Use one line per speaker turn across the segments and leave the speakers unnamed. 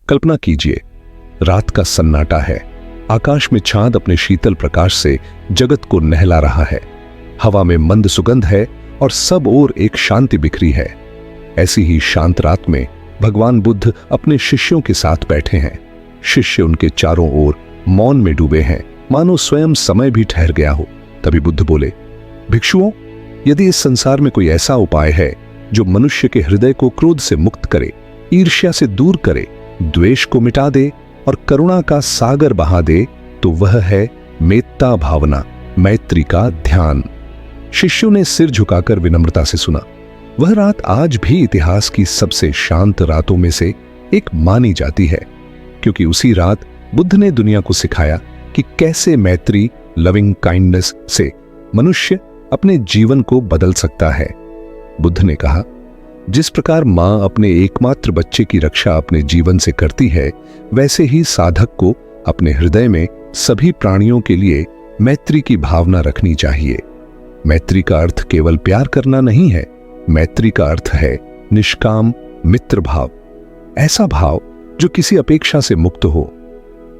कल्पना कीजिए, रात का सन्नाटा है, आकाश में चांद अपने शीतल प्रकाश से जगत को नहला रहा है, हवा में मंद सुगंध है और सब ओर एक शांति बिखरी है। ऐसी ही शांत रात में भगवान बुद्ध अपने शिष्यों के साथ बैठे हैं। शिष्य उनके चारों ओर मौन में डूबे हैं, मानो स्वयं समय भी ठहर गया हो। तभी बुद्ध बोले, भिक्षुओं, यदि इस संसार में कोई ऐसा उपाय है जो मनुष्य के हृदय को क्रोध से मुक्त करे, ईर्ष्या से दूर करे, द्वेष को मिटा दे और करुणा का सागर बहा दे, तो वह है मेत्ता भावना, मैत्री का ध्यान। शिष्यों ने सिर झुकाकर विनम्रता से सुना। वह रात आज भी इतिहास की सबसे शांत रातों में से एक मानी जाती है, क्योंकि उसी रात बुद्ध ने दुनिया को सिखाया कि कैसे मैत्री, लविंग काइंडनेस से मनुष्य अपने जीवन को बदल सकता है। बुद्ध ने कहा, जिस प्रकार मां अपने एकमात्र बच्चे की रक्षा अपने जीवन से करती है, वैसे ही साधक को अपने हृदय में सभी प्राणियों के लिए मैत्री की भावना रखनी चाहिए। मैत्री का अर्थ केवल प्यार करना नहीं है, मैत्री का अर्थ है निष्काम मित्र भाव, ऐसा भाव जो किसी अपेक्षा से मुक्त हो।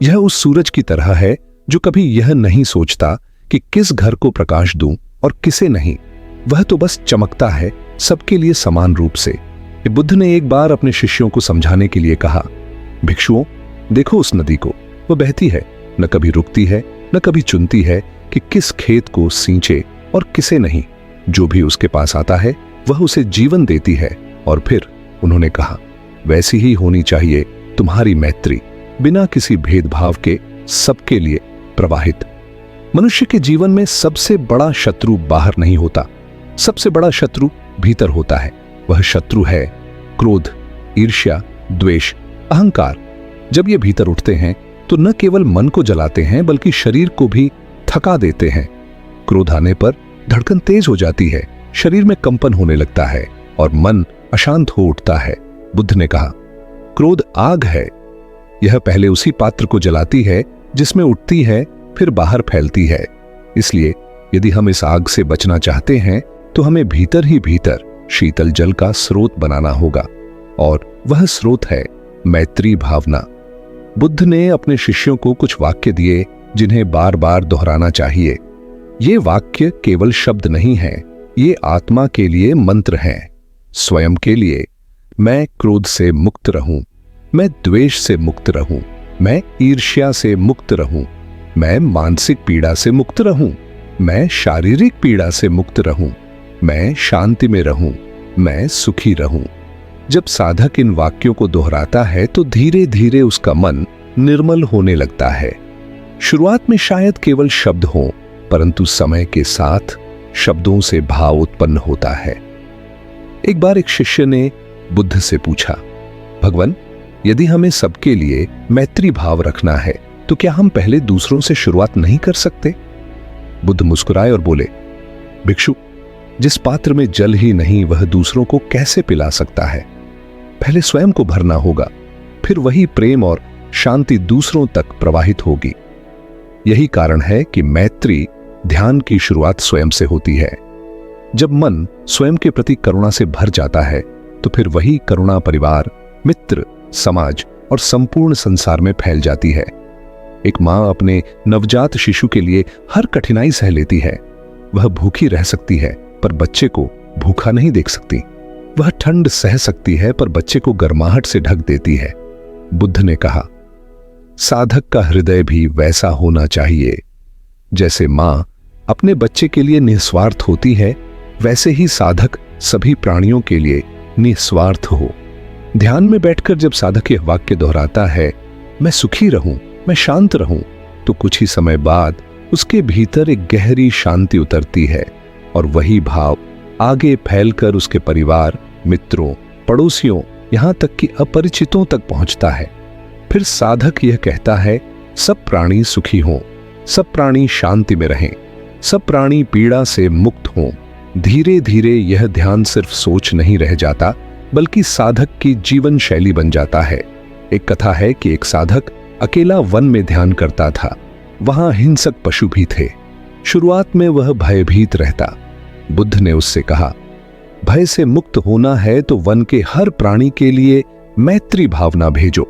यह उस सूरज की तरह है जो कभी यह नहीं सोचता कि किस घर को प्रकाश दूं और किसे नहीं, वह तो बस चमकता है सबके लिए समान रूप से। बुद्ध ने एक बार अपने शिष्यों को समझाने के लिए कहा, भिक्षुओं, देखो उस नदी को, वह बहती है, न कभी रुकती है, न कभी चुनती है कि किस खेत को सींचे और किसे नहीं। जो भी उसके पास आता है वह उसे जीवन देती है। और फिर उन्होंने कहा, वैसी ही होनी चाहिए तुम्हारी मैत्री, बिना किसी भेदभाव के सबके लिए प्रवाहित। मनुष्य के जीवन में सबसे बड़ा शत्रु बाहर नहीं होता, सबसे बड़ा शत्रु भीतर होता है। वह शत्रु है क्रोध, ईर्ष्या, द्वेष, अहंकार। जब ये भीतर उठते हैं तो न केवल मन को जलाते हैं बल्कि शरीर को भी थका देते हैं। क्रोध आने पर धड़कन तेज हो जाती है, शरीर में कंपन होने लगता है और मन अशांत हो उठता है। बुद्ध ने कहा, क्रोध आग है, यह पहले उसी पात्र को जलाती है जिसमें उठती है, फिर बाहर फैलती है। इसलिए यदि हम इस आग से बचना चाहते हैं तो हमें भीतर ही भीतर शीतल जल का स्रोत बनाना होगा, और वह स्रोत है मैत्री भावना। बुद्ध ने अपने शिष्यों को कुछ वाक्य दिए जिन्हें बार बार दोहराना चाहिए। ये वाक्य केवल शब्द नहीं हैं, ये आत्मा के लिए मंत्र हैं। स्वयं के लिए, मैं क्रोध से मुक्त रहूं, मैं द्वेष से मुक्त रहूं, मैं ईर्ष्या से मुक्त रहूं, मैं मानसिक पीड़ा से मुक्त रहूं, मैं शारीरिक पीड़ा से मुक्त रहूं, मैं शांति में रहूं, मैं सुखी रहूं। जब साधक इन वाक्यों को दोहराता है तो धीरे धीरे उसका मन निर्मल होने लगता है। शुरुआत में शायद केवल शब्द हों, परंतु समय के साथ शब्दों से भाव उत्पन्न होता है। एक बार एक शिष्य ने बुद्ध से पूछा, भगवान, यदि हमें सबके लिए मैत्री भाव रखना है तो क्या हम पहले दूसरों से शुरुआत नहीं कर सकते? बुद्ध मुस्कुराए और बोले, भिक्षु, जिस पात्र में जल ही नहीं वह दूसरों को कैसे पिला सकता है? पहले स्वयं को भरना होगा, फिर वही प्रेम और शांति दूसरों तक प्रवाहित होगी। यही कारण है कि मैत्री ध्यान की शुरुआत स्वयं से होती है। जब मन स्वयं के प्रति करुणा से भर जाता है तो फिर वही करुणा परिवार, मित्र, समाज और संपूर्ण संसार में फैल जाती है। एक मां अपने नवजात शिशु के लिए हर कठिनाई सह लेती है। वह भूखी रह सकती है पर बच्चे को भूखा नहीं देख सकती। वह ठंड सह सकती है पर बच्चे को गर्माहट से ढक देती है। बुद्ध ने कहा, साधक का हृदय भी वैसा होना चाहिए। जैसे मां अपने बच्चे के लिए निस्वार्थ होती है, वैसे ही साधक सभी प्राणियों के लिए निस्वार्थ हो। ध्यान में बैठकर जब साधक यह वाक्य दोहराता है, मैं सुखी रहूं, मैं शांत रहूं, तो कुछ ही समय बाद उसके भीतर एक गहरी शांति उतरती है और वही भाव आगे फैलकर उसके परिवार, मित्रों, पड़ोसियों, यहां तक कि अपरिचितों तक पहुंचता है। फिर साधक यह कहता है, सब प्राणी सुखी हों, सब प्राणी शांति में रहें, सब प्राणी पीड़ा से मुक्त हों। धीरे धीरे यह ध्यान सिर्फ सोच नहीं रह जाता बल्कि साधक की जीवन शैली बन जाता है। एक कथा है कि एक साधक अकेला वन में ध्यान करता था। वहां हिंसक पशु भी थे। शुरुआत में वह भयभीत रहता। बुद्ध ने उससे कहा, भय से मुक्त होना है तो वन के हर प्राणी के लिए मैत्री भावना भेजो।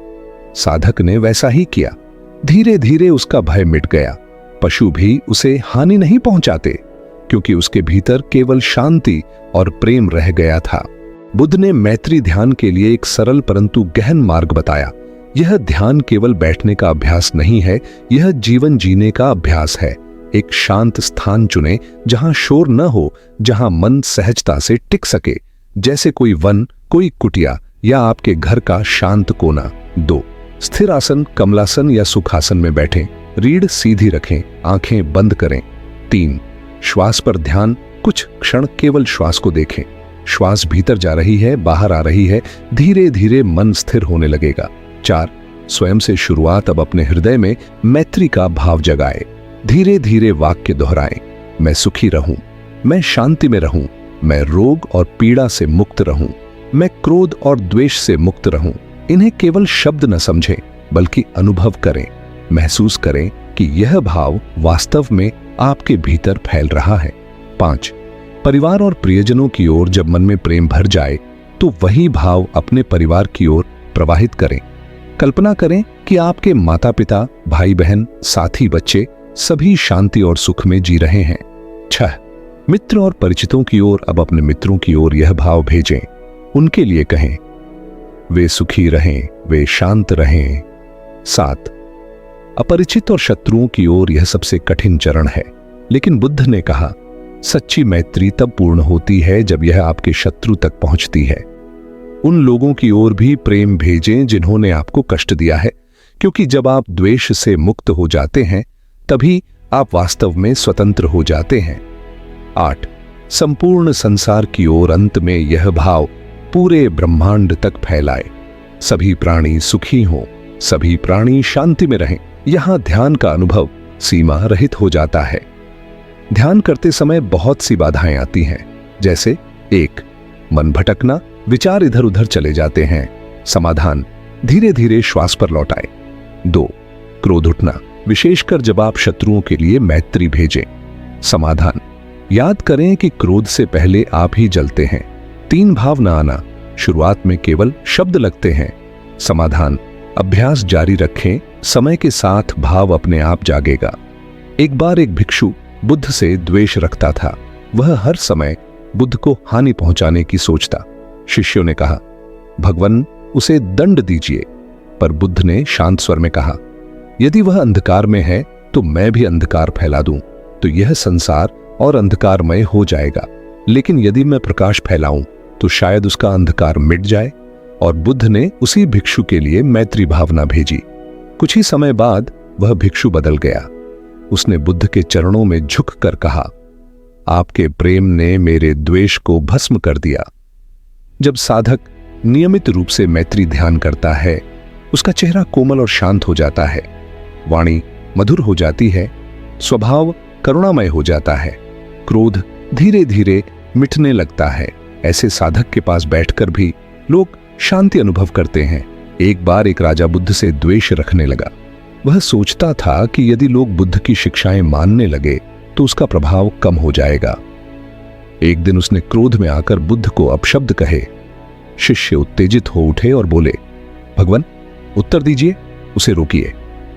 साधक ने वैसा ही किया। धीरे धीरे उसका भय मिट गया। पशु भी उसे हानि नहीं पहुंचाते, क्योंकि उसके भीतर केवल शांति और प्रेम रह गया था। बुद्ध ने मैत्री ध्यान के लिए एक सरल परंतु गहन मार्ग बताया। यह ध्यान केवल बैठने का अभ्यास नहीं है, यह जीवन जीने का अभ्यास है। एक शांत स्थान चुनें जहां शोर न हो, जहां मन सहजता से टिक सके, जैसे कोई वन, कोई कुटिया या आपके घर का शांत कोना। 2. स्थिर आसन, कमलासन या सुखासन में बैठें। रीढ़ सीधी रखें, आंखें बंद करें। 3. श्वास पर ध्यान, कुछ क्षण केवल श्वास को देखें। श्वास भीतर जा रही है, बाहर आ रही है, धीरे धीरे मन स्थिर होने लगेगा। 4. स्वयं से शुरुआत। अब अपने हृदय में मैत्री का भाव जगाए। धीरे धीरे वाक्य दोहराएं। मैं सुखी रहूं, मैं शांति में रहूं, मैं रोग और पीड़ा से मुक्त रहूं, मैं क्रोध और द्वेष से मुक्त रहूं। इन्हें केवल शब्द न समझें, बल्कि अनुभव करें। महसूस करें कि यह भाव वास्तव में आपके भीतर फैल रहा है। 5. परिवार और प्रियजनों की ओर जब मन में प्रेम भर जाए, तो वही भाव अपने परिवार की ओर प्रवाहित करें। कल्पना करें कि आपके माता पिता, भाई बहन, साथी, बच्चे सभी शांति और सुख में जी रहे हैं। 6. मित्र और परिचितों की ओर अब अपने मित्रों की ओर यह भाव भेजें। उनके लिए कहें, वे सुखी रहें, वे शांत रहें। 7. अपरिचित और शत्रुओं की ओर यह सबसे कठिन चरण है, लेकिन बुद्ध ने कहा, सच्ची मैत्री तब पूर्ण होती है जब यह आपके शत्रु तक पहुंचती है। उन लोगों की ओर भी प्रेम भेजें जिन्होंने आपको कष्ट दिया है, क्योंकि जब आप द्वेष से मुक्त हो जाते हैं, तभी आप वास्तव में स्वतंत्र हो जाते हैं। 8. संपूर्ण संसार की ओर अंत में यह भाव पूरे ब्रह्मांड तक फैलाए। सभी प्राणी सुखी हों, सभी प्राणी शांति में रहें। यहां ध्यान का अनुभव सीमा रहित हो जाता है। ध्यान करते समय बहुत सी बाधाएं आती हैं, जैसे 1. मन भटकना, विचार इधर उधर चले जाते हैं। समाधान, धीरे धीरे श्वास पर लौटाएं। 2. क्रोध उठना, विशेषकर जब आप शत्रुओं के लिए मैत्री भेजें। समाधान, याद करें कि क्रोध से पहले आप ही जलते हैं। 3. भाव न आना, शुरुआत में केवल शब्द लगते हैं। समाधान, अभ्यास जारी रखें, समय के साथ भाव अपने आप जागेगा। एक बार एक भिक्षु बुद्ध से द्वेष रखता था। वह हर समय बुद्ध को हानि पहुंचाने की सोचता। शिष्यों ने कहा, भगवान उसे दंड दीजिए। पर बुद्ध ने शांत स्वर में कहा, यदि वह अंधकार में है तो मैं भी अंधकार फैला दूं, तो यह संसार और अंधकारमय हो जाएगा। लेकिन यदि मैं प्रकाश फैलाऊं तो शायद उसका अंधकार मिट जाए। और बुद्ध ने उसी भिक्षु के लिए मैत्री भावना भेजी। कुछ ही समय बाद वह भिक्षु बदल गया। उसने बुद्ध के चरणों में झुककर कहा, आपके प्रेम ने मेरे द्वेष को भस्म कर दिया। जब साधक नियमित रूप से मैत्री ध्यान करता है, उसका चेहरा कोमल और शांत हो जाता है, वाणी मधुर हो जाती है, स्वभाव करुणामय हो जाता है, क्रोध धीरे धीरे मिटने लगता है। ऐसे साधक के पास बैठकर भी लोग शांति अनुभव करते हैं। एक बार एक राजा बुद्ध से द्वेष रखने लगा। वह सोचता था कि यदि लोग बुद्ध की शिक्षाएं मानने लगे तो उसका प्रभाव कम हो जाएगा। एक दिन उसने क्रोध में आकर बुद्ध को अपशब्द कहे। शिष्य उत्तेजित हो उठे और बोले, भगवान उत्तर दीजिए, उसे रोकिए।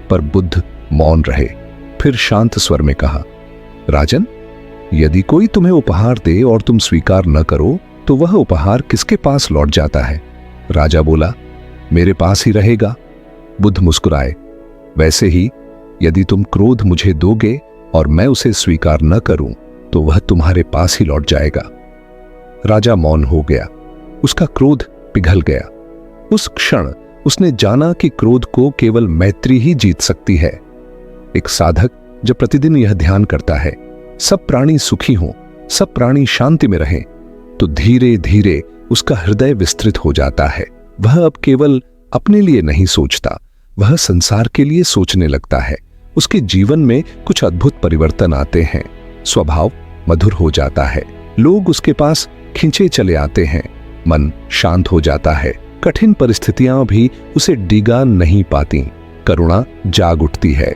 पर बुद्ध मौन रहे। फिर शांत स्वर में कहा, राजन, यदि कोई तुम्हें उपहार दे और तुम स्वीकार न करो तो वह उपहार किसके पास लौट जाता है? राजा बोला, मेरे पास ही रहेगा। बुद्ध मुस्कुराए, वैसे ही यदि तुम क्रोध मुझे दोगे और मैं उसे स्वीकार न करूं तो वह तुम्हारे पास ही लौट जाएगा। राजा मौन हो गया। उसका क्रोध पिघल गया। उस क्षण उसने जाना कि क्रोध को केवल मैत्री ही जीत सकती है। एक साधक जब प्रतिदिन यह ध्यान करता है, सब प्राणी सुखी हों, सब प्राणी शांति में रहें, तो धीरे धीरे उसका हृदय विस्तृत हो जाता है। वह अब केवल अपने लिए नहीं सोचता, वह संसार के लिए सोचने लगता है। उसके जीवन में कुछ अद्भुत परिवर्तन आते हैं। स्वभाव मधुर हो जाता है, लोग उसके पास खिंचे चले आते हैं, मन शांत हो जाता है, कठिन परिस्थितियां भी उसे डिगा नहीं पाती, करुणा जाग उठती है,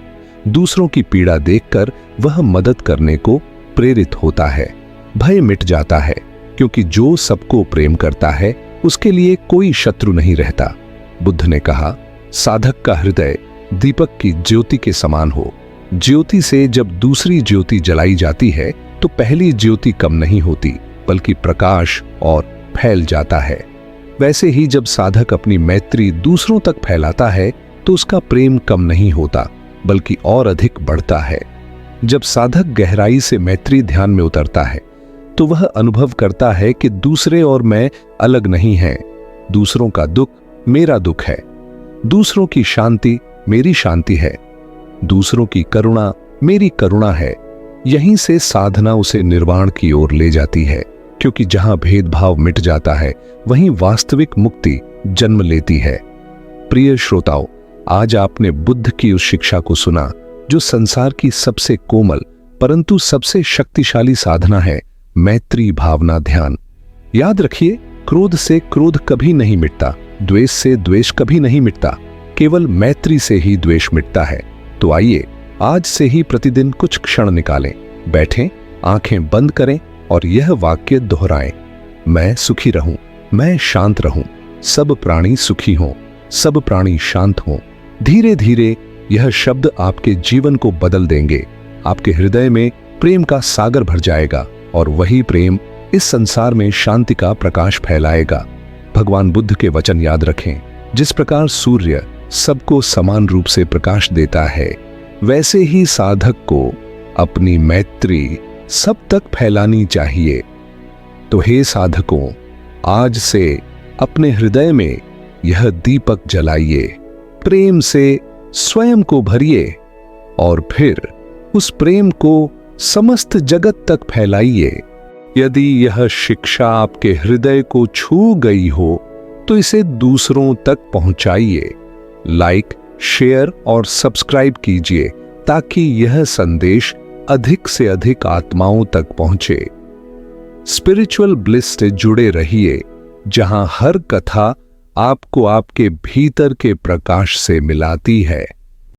दूसरों की पीड़ा देखकर वह मदद करने को प्रेरित होता है, भय मिट जाता है, क्योंकि जो सबको प्रेम करता है उसके लिए कोई शत्रु नहीं रहता। बुद्ध ने कहा, साधक का हृदय दीपक की ज्योति के समान हो। ज्योति से जब दूसरी ज्योति जलाई जाती है तो पहली ज्योति कम नहीं होती बल्कि प्रकाश और फैल जाता है। वैसे ही जब साधक अपनी मैत्री दूसरों तक फैलाता है तो उसका प्रेम कम नहीं होता बल्कि और अधिक बढ़ता है। जब साधक गहराई से मैत्री ध्यान में उतरता है तो वह अनुभव करता है कि दूसरे और मैं अलग नहीं हैं। दूसरों का दुख मेरा दुख है, दूसरों की शांति मेरी शांति है, दूसरों की करुणा मेरी करुणा है। यहीं से साधना उसे निर्वाण की ओर ले जाती है, क्योंकि जहां भेदभाव मिट जाता है वहीं वास्तविक मुक्ति जन्म लेती है। प्रिय श्रोताओं, आज आपने बुद्ध की उस शिक्षा को सुना जो संसार की सबसे कोमल परंतु सबसे शक्तिशाली साधना है, मैत्री भावना ध्यान। याद रखिए, क्रोध से क्रोध कभी नहीं मिटता, द्वेष से द्वेष कभी नहीं मिटता, केवल मैत्री से ही द्वेष मिटता है। तो आइए आज से ही प्रतिदिन कुछ क्षण निकालें, बैठें, आंखें बंद करें और यह वाक्य दोहराएं, मैं सुखी रहूं, मैं शांत रहूं, सब प्राणी सुखी हों, सब प्राणी शांत हों। धीरे धीरे यह शब्द आपके जीवन को बदल देंगे। आपके हृदय में प्रेम का सागर भर जाएगा और वही प्रेम इस संसार में शांति का प्रकाश फैलाएगा। भगवान बुद्ध के वचन याद रखें, जिस प्रकार सूर्य सबको समान रूप से प्रकाश देता है, वैसे ही साधक को अपनी मैत्री सब तक फैलानी चाहिए। तो हे साधकों, आज से अपने हृदय में यह दीपक जलाइए, प्रेम से स्वयं को भरिए और फिर उस प्रेम को समस्त जगत तक फैलाइए। यदि यह शिक्षा आपके हृदय को छू गई हो तो इसे दूसरों तक पहुंचाइए। लाइक, शेयर और सब्सक्राइब कीजिए ताकि यह संदेश अधिक से अधिक आत्माओं तक पहुंचे। स्पिरिचुअल ब्लिस से जुड़े रहिए, जहां हर कथा आपको आपके भीतर के प्रकाश से मिलाती है।